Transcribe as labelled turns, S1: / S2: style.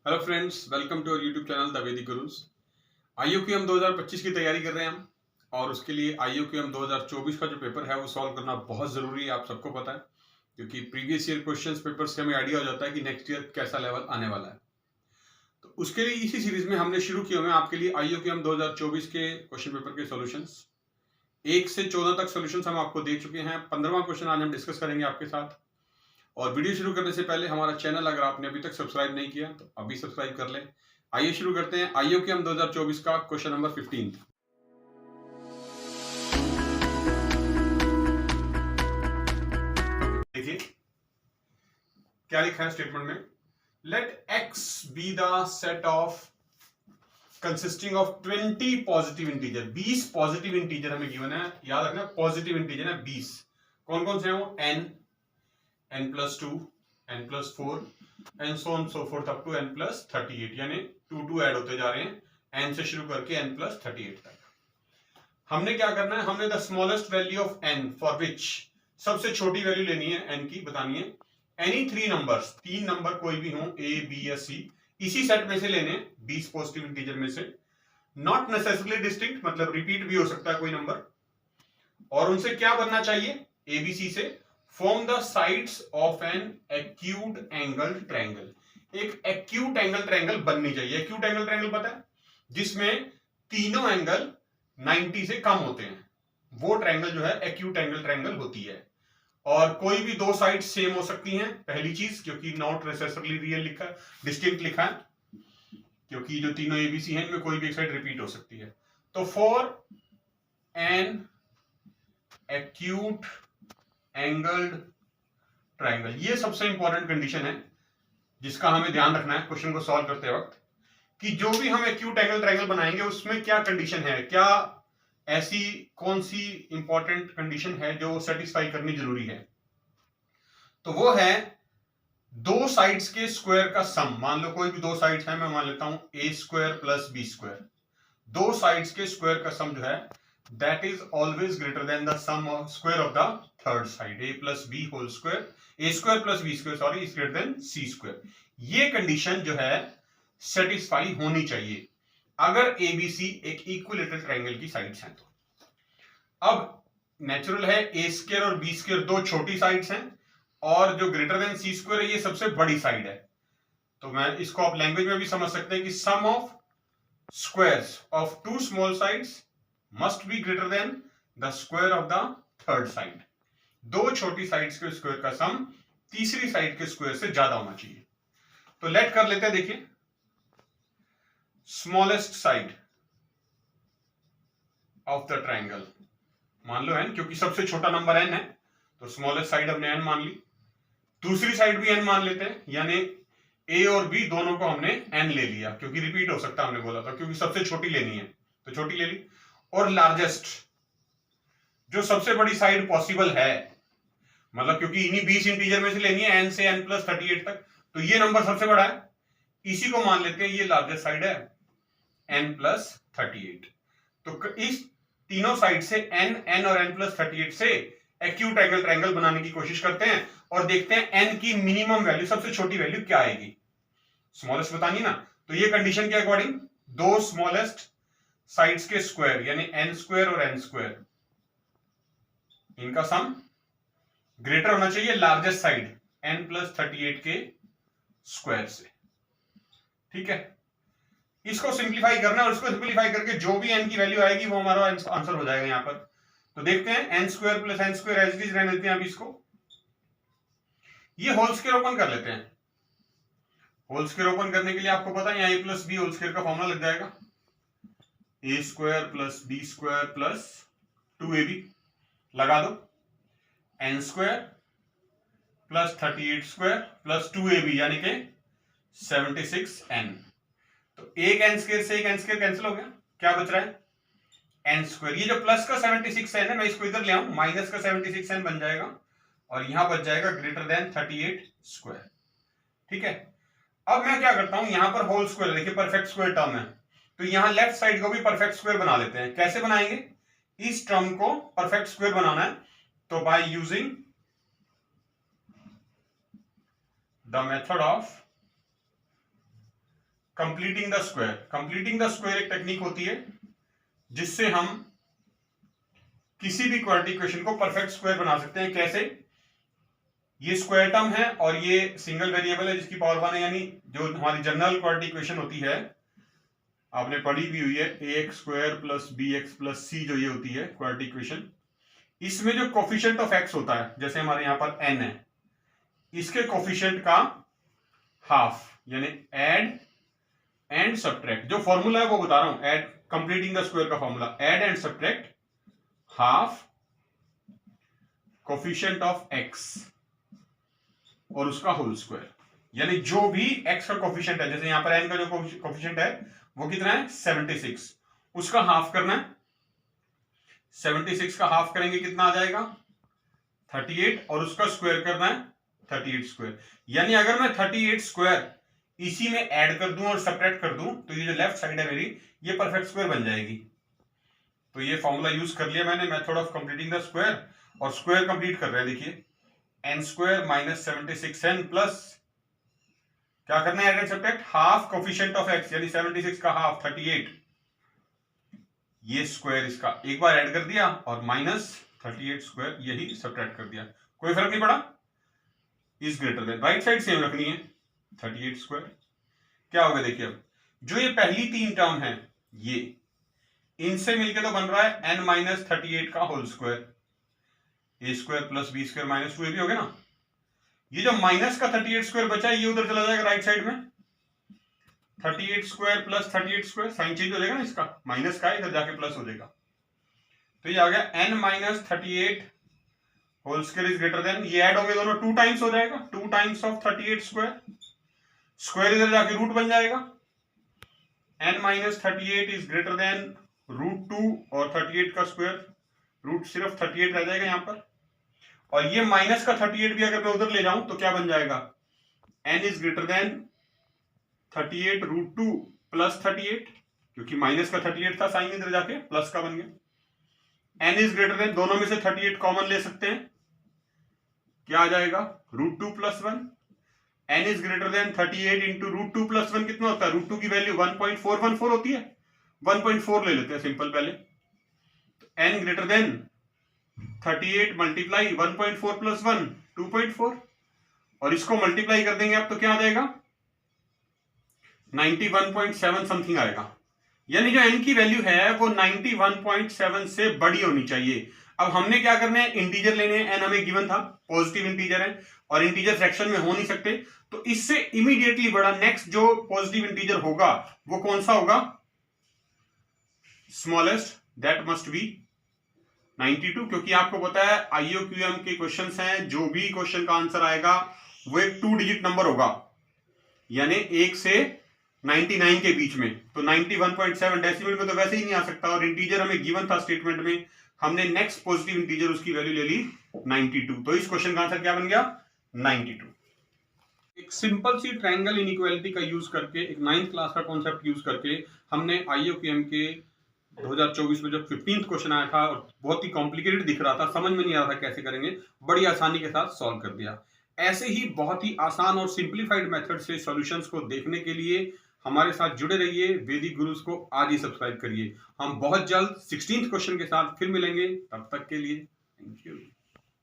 S1: Hello friends, welcome to our YouTube channel the Vedic Gurus. आईओक्यूएम 2025 की तैयारी कर रहे हैं हम, और उसके लिए आईओक्यूएम 2024 का जो पेपर है वो सॉल्व करना बहुत ज़रूरी है। आप सबको पता है, क्योंकि प्रीवियस ईयर क्वेश्चंस पेपर से हमें आइडिया हो जाता है कि नेक्स्ट ईयर कैसा लेवल आने वाला है। तो उसके लिए इसी सीरीज में हमने शुरू किए हुए हैं आपके लिए आईओक्यूएम 2024 के क्वेश्चन पेपर के सॉल्यूशंस। 1 से 14 तक सॉल्यूशंस हम आपको दे चुके हैं। 15वां क्वेश्चन आज हम डिस्कस करेंगे आपके साथ। और वीडियो शुरू करने से पहले हमारा चैनल अगर आपने अभी तक सब्सक्राइब नहीं किया तो अभी सब्सक्राइब कर लें। आइए शुरू करते हैं आईओक्यूएम 2024 का क्वेश्चन नंबर 15। देखिए क्या लिखा है स्टेटमेंट में। Let X be the set of consisting of 20 positive integer. 20 positive integer हमें गिवन है, याद रखना पॉजिटिव इंटीजर है 20। कौन कौन से हैं वो? n+2, n+4 and so on so forth up to n+38, यानी 2 ऐड होते जा रहे हैं n से शुरू करके n+38 तक। हमने क्या करना है, हमने the smallest value of n for which, सबसे छोटी वैल्यू लेनी है n की, बतानी है। एनी 3 नंबर्स, 3 नंबर कोई भी हो a b या c, इसी सेट में से लेने 20 पॉजिटिव इंटीजर में से। नॉट नेसेसरली डिस्टिंक्ट, मतलब रिपीट भी हो सकता है कोई नंबर, और उनसे क्या बनना चाहिए? abc से form the sides of an acute angle triangle. एक एक्यूट एंगल ट्रायंगल बननी चाहिए। एक्यूट एंगल ट्रायंगल पता है, जिसमें तीनों एंगल 90 से कम होते हैं, वो ट्रायंगल जो है एक्यूट एंगल ट्रायंगल होती है। और कोई भी दो साइड सेम हो सकती हैं, पहली चीज, क्योंकि नॉट नेसेसरली रियल लिखा है, डिस्टिंक्ट लिखा है, क्योंकि जो तीनों एबीसी हैं इनमें कोई भी एक साइड रिपीट हो सकती है। तो for an acute angled triangle, ये सबसे इंपॉर्टेंट कंडीशन है जिसका हमें ध्यान रखना है क्वेश्चन को सॉल्व करते वक्त, कि जो भी हम एक्यूट एंगल ट्रायंगल बनाएंगे उसमें क्या कंडीशन है, क्या ऐसी कौन सी इंपॉर्टेंट कंडीशन है जो सेटिस्फाई करनी जरूरी है। तो वो है दो साइड्स के स्क्वायर का सम। मान लो कोई भी दो साइड्स है, मैं मान लेता हूं a² + b²। दो साइड्स के स्क्वायर का सम जो है that is always greater than the sum of square of the third side, a plus b whole square, a² + b² sorry is greater than c²। ये कंडीशन जो है सेटिस्फाई होनी चाहिए अगर abc एक इक्विलेटरल ट्रायंगल की साइड्स हैं। तो अब नेचुरल है, a² और b² दो छोटी साइड्स हैं, और जो ग्रेटर देन c² है ये सबसे बड़ी साइड है। तो मैं इसको आप लैंग्वेज में भी समझ सकते हैं कि sum of squares of two small sides must be greater than the square of the third side। दो छोटी साइड्स के स्क्वायर का सम तीसरी साइड के स्क्वायर से ज्यादा होना चाहिए। तो लेट कर लेते हैं, देखिए smallest side of the triangle मान लो n, क्योंकि सबसे छोटा नंबर n है तो स्मॉलेस्ट साइड हमने n मान ली। दूसरी साइड भी n मान लेते हैं, यानी a और b दोनों को हमने n ले लिया, क्योंकि रिपीट हो सकता है हमने बोला था, क्योंकि सबसे छोटी लेनी है तो छोटी ले ली। और लार्जेस्ट, जो सबसे बड़ी साइड पॉसिबल है, मतलब क्योंकि इन्हीं 20 इंटीजर में से लेनी है n से n+38 तक, तो ये नंबर सबसे बड़ा है, इसी को मान लेते हैं ये लार्जेस्ट साइड है n+38। तो इस तीनों साइड से n और n+38 से एक्यूट एंगल ट्रायंगल बनाने की कोशिश करते हैं और देखते हैं n की मिनिमम वैल्यू, सबसे छोटी वैल्यू क्या आएगी। स्मॉलेस्ट बतानी ना, तो ये कंडीशन के अकॉर्डिंग दो स्मॉलेस्ट साइड्स के स्क्वायर यानी n² और n², इनका सम ग्रेटर होना चाहिए लार्जेस्ट साइड n+38 के स्क्वायर से। ठीक है, इसको सिंप्लीफाई करना है, और इसको सिंप्लीफाई करके जो भी n की वैल्यू आएगी वो हमारा आंसर हो जाएगा यहां पर। तो देखते हैं n² + n² as it is रहने देते हैं। अब इसको ये होल स्क्वायर ओपन कर लेते हैं। होल स्क्वायर ओपन करने के लिए आपको पता है यहाँ a + b होल स्क्वायर का फॉर्मूला लग जाएगा, a² + b² + 2ab लगा दो, n² + 38² + 2ab यानी कि 76n। तो एक n² से एक n² कैंसिल हो गया, क्या बच रहा है n²। ये जो प्लस का 76n है, मैं इसको इधर ले आऊं, माइनस का 76n बन जाएगा, और यहां बच जाएगा ग्रेटर देन 38²। ठीक है, अब मैं क्या करता हूं, यहां पर होल स्क्वायर, देखिए परफेक्ट स्क्वायर टर्म है, तो यहां लेफ्ट साइड को भी परफेक्ट स्क्वायर बना लेते हैं। कैसे बनाएंगे, इस टर्म को परफेक्ट स्क्वायर बनाना है तो by using the method of completing the square. Completing the square एक टेक्निक होती है जिससे हम किसी भी क्वाड्रेटिक इक्वेशन को परफेक्ट स्क्वायर बना सकते हैं। कैसे? ये स्क्वायर टर्म है और ये सिंगल वेरिएबल है जिसकी पावर 1 है, यानी जो हमारी जनरल क्वाड्रेटिक इक्वेशन होती है, आपने पढ़ी भी हुई है, ax² + bx + c, जो ये होती है क्वाड्रेटिक इक्वेशन, इसमें जो कोफिशिएंट ऑफ x होता है, जैसे हमारे यहां पर n है, इसके कोफिशिएंट का हाफ, यानी ऐड एंड सब्ट्रैक्ट। जो फॉर्मूला है वो बता रहा हूं, ऐड, कंप्लीटिंग द स्क्वायर का formula, add and subtract half coefficient of x और उसका होल स्क्वायर। यानी जो भी x का कोफिशिएंट है, जैसे यहां पर n का जो कोफिशिएंट है वो कितना है 76, उसका हाफ करना है। 76 का हाफ करेंगे कितना आ जाएगा 38, और उसका स्क्वायर करना है 38²। यानी अगर मैं 38² इसी में ऐड कर दूं और सब्ट्रैक्ट कर दूं तो ये जो लेफ्ट साइड है मेरी, ये परफेक्ट स्क्वायर बन जाएगी। तो ये फॉर्मूला यूज कर लिया मैंने, method of completing the square, और स्क्वायर कंप्लीट कर रहे हैं। देखिए n² - 76n प्लस क्या करना है, add and subtract half coefficient of x, यानी 76 का हाफ 38, ये स्क्वायर इसका एक बार ऐड कर दिया और -38², यही सब्ट्रैक्ट कर दिया, कोई फर्क नहीं पड़ा। Is greater then, right side same रखनी है 38²। क्या होगा देखिए, अब जो ये पहली 3 टर्म है, ये इनसे मिलके तो बन रहा है n - 38 का होल स्क्वायर, a² + b² - 2 ये भी हो गया ना। ये जो माइनस का 38² बचा है ये उधर चला जाएगा राइट साइड में, 38² + 38², साइन चेंज हो जाएगा ना, इसका माइनस का इधर जाके प्लस हो जाएगा। तो ये आ गया n - 38 whole square is greater than, ये ऐड होंगे दोनों 2 टाइम्स हो जाएगा, 2 टाइम्स ऑफ 38², स्क्वायर इधर जाके रूट बन जाएगा, n - 38 इज ग्रेटर देन √2, और 38 का स्क्वायर रूट सिर्फ 38 रह जाएगा यहां पर, और ये माइनस का 38 भी अगर मैं उधर ले जाऊं तो क्या बन जाएगा, n इज ग्रेटर देन 38 √2 + 38, क्योंकि माइनस का 38 था, साइन इधर जाके प्लस का बन गया। n इज ग्रेटर देन, दोनों में से 38 कॉमन ले सकते हैं, क्या आ जाएगा √2 + 1। n इज ग्रेटर देन 38 × √2 + 1 कितना होता है, √2 की वैल्यू 1.414 होती है, 1.4 ले लेते हैं सिंपल पहले। तो n ग्रेटर देन 38 × 1.4 + 1 2.4, और इसको मल्टीप्लाई कर देंगे आप तो क्या आ जाएगा 91.7 समथिंग आएगा। यानी जो n की वैल्यू है वो 91.7 से बड़ी होनी चाहिए। अब हमने क्या करना है, इंटीजर लेने हैं, n हमें गिवन था, पॉजिटिव इंटीजर है और इंटीजर फ्रैक्शन में हो नहीं सकते, तो इससे इमीडिएटली बड़ा नेक्स्ट जो पॉजिटिव इंटीजर होगा वो कौन सा होगा, स्मॉलेस्ट, दैट मस्ट बी 92, क्योंकि आपको पता है IOQM के क्वेश्चंस हैं, जो भी क्वेश्चन का आंसर आएगा वो एक 2 डिजिट नंबर होगा, यानी 1 से 99 के बीच में। तो 91.7 डेसिमल में तो वैसे ही नहीं आ सकता, और इंटीजर हमें गिवन था स्टेटमेंट में, हमने नेक्स्ट पॉजिटिव इंटीजर उसकी वैल्यू ले ली 92, तो इस क्वेश्चन का आंसर क्या बन गया 92। एक सिंपल सी ट्रायंगल इनइक्वालिटी का यूज करके, एक 9th क्लास का कॉन्सेप्ट यूज करके हमने IOQM के 2024 में जब 15th क्वेश्चन आया था और बहुत ही कॉम्प्लिकेटेड दिख रहा था, समझ में नहीं आ रहा था कैसे करेंगे, बड़ी आसानी के साथ सॉल्व कर दिया। ऐसे ही बहुत ही आसान और सिंप्लीफाइड मेथड से सॉल्यूशंस को देखने के लिए हमारे साथ जुड़े रहिए, वैदिक गुरुज को आज ही सब्सक्राइब करिए। हम बहुत जल्द 16th क्वेश्चन के साथ फिर मिलेंगे, तब तक के लिए थैंक यू।